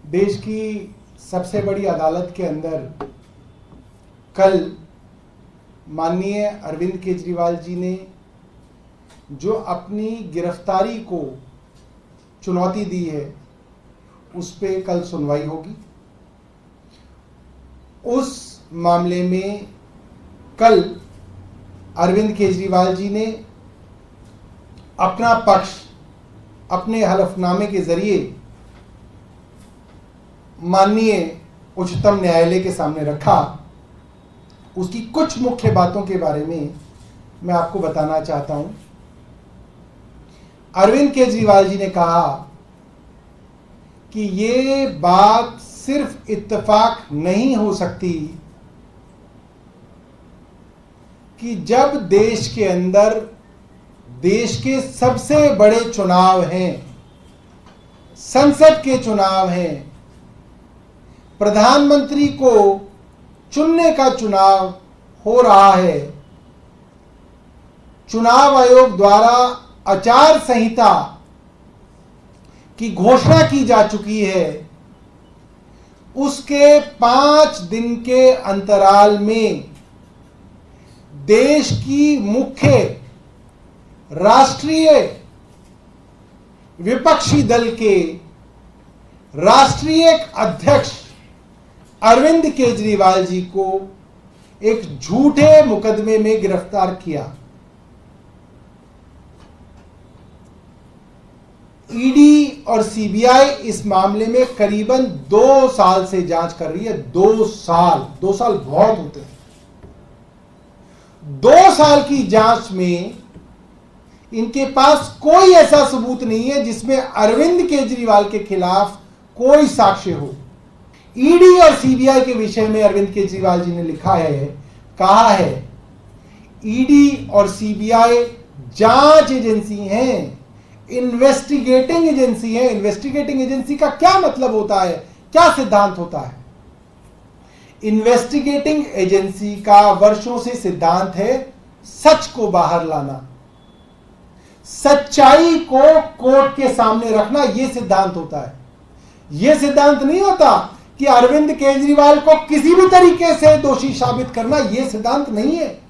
देश की सबसे बड़ी अदालत के अंदर कल माननीय अरविंद केजरीवाल जी ने जो अपनी गिरफ्तारी को चुनौती दी है, उस पे कल सुनवाई होगी। उस मामले में कल अरविंद केजरीवाल जी ने अपना पक्ष अपने हलफनामे के जरिए माननीय उच्चतम न्यायालय के सामने रखा। उसकी कुछ मुख्य बातों के बारे में मैं आपको बताना चाहता हूं। अरविंद केजरीवाल जी ने कहा कि ये बात सिर्फ इत्तेफाक नहीं हो सकती कि जब देश के अंदर देश के सबसे बड़े चुनाव हैं, संसद के चुनाव हैं, प्रधानमंत्री को चुनने का चुनाव हो रहा है, चुनाव आयोग द्वारा आचार संहिता की घोषणा की जा चुकी है, उसके 5 दिन के अंतराल में देश की मुख्य राष्ट्रीय विपक्षी दल के राष्ट्रीय अध्यक्ष अरविंद केजरीवाल जी को एक झूठे मुकदमे में गिरफ्तार किया। ईडी और सीबीआई इस मामले में करीबन 2 साल से जांच कर रही है। 2 साल बहुत होते हैं। 2 साल की जांच में इनके पास कोई ऐसा सबूत नहीं है जिसमें अरविंद केजरीवाल के खिलाफ कोई साक्ष्य हो। ईडी और सीबीआई के विषय में अरविंद केजरीवाल जी ने लिखा है, कहा है, ईडी और सीबीआई जांच एजेंसी हैं, इन्वेस्टिगेटिंग एजेंसी है। इन्वेस्टिगेटिंग एजेंसी का क्या मतलब होता है, क्या सिद्धांत होता है? इन्वेस्टिगेटिंग एजेंसी का वर्षों से सिद्धांत है सच को बाहर लाना, सच्चाई को कोर्ट के सामने रखना। यह सिद्धांत होता है। यह सिद्धांत नहीं होता कि अरविंद केजरीवाल को किसी भी तरीके से दोषी साबित करना। यह सिद्धांत नहीं है।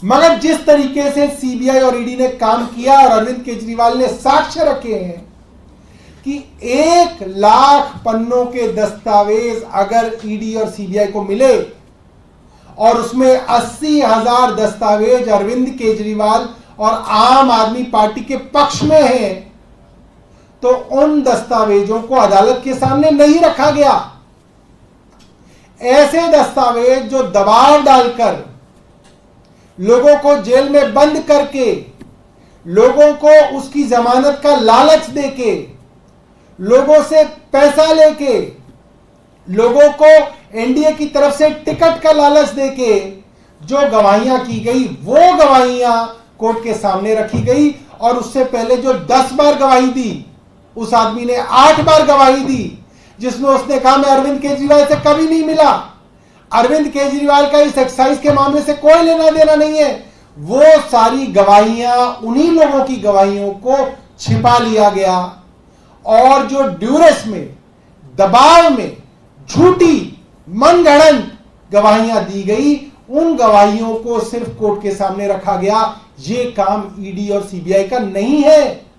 मगर जिस तरीके से सीबीआई और ईडी ने काम किया और अरविंद केजरीवाल ने साक्ष्य रखे हैं कि 1 लाख पन्नों के दस्तावेज अगर ईडी और सीबीआई को मिले और उसमें 80,000 दस्तावेज अरविंद केजरीवाल और आम आदमी पार्टी के पक्ष में हैं, तो उन दस्तावेजों को अदालत के सामने नहीं रखा गया। ऐसे दस्तावेज जो दबाव डालकर, लोगों को जेल में बंद करके, लोगों को उसकी जमानत का लालच देके, लोगों से पैसा लेके, लोगों को एनडीए की तरफ से टिकट का लालच देके जो गवाहियां की गई, वो गवाहियां कोर्ट के सामने रखी गई। और उससे पहले जो 10 बार गवाही दी, उस आदमी ने 8 बार गवाही दी, जिसमें उसने कहा मैं अरविंद केजरीवाल से कभी नहीं मिला, अरविंद केजरीवाल का इस एक्साइज के मामले से कोई लेना देना नहीं है। वो सारी गवाहियां, उन्हीं लोगों की गवाहियों को छिपा लिया गया और जो ड्यूरेस में, दबाव में झूठी मनगढ़ंत गवाहियां दी गई, उन गवाहियों को सिर्फ कोर्ट के सामने रखा गया। ये काम ईडी और सीबीआई का नहीं है।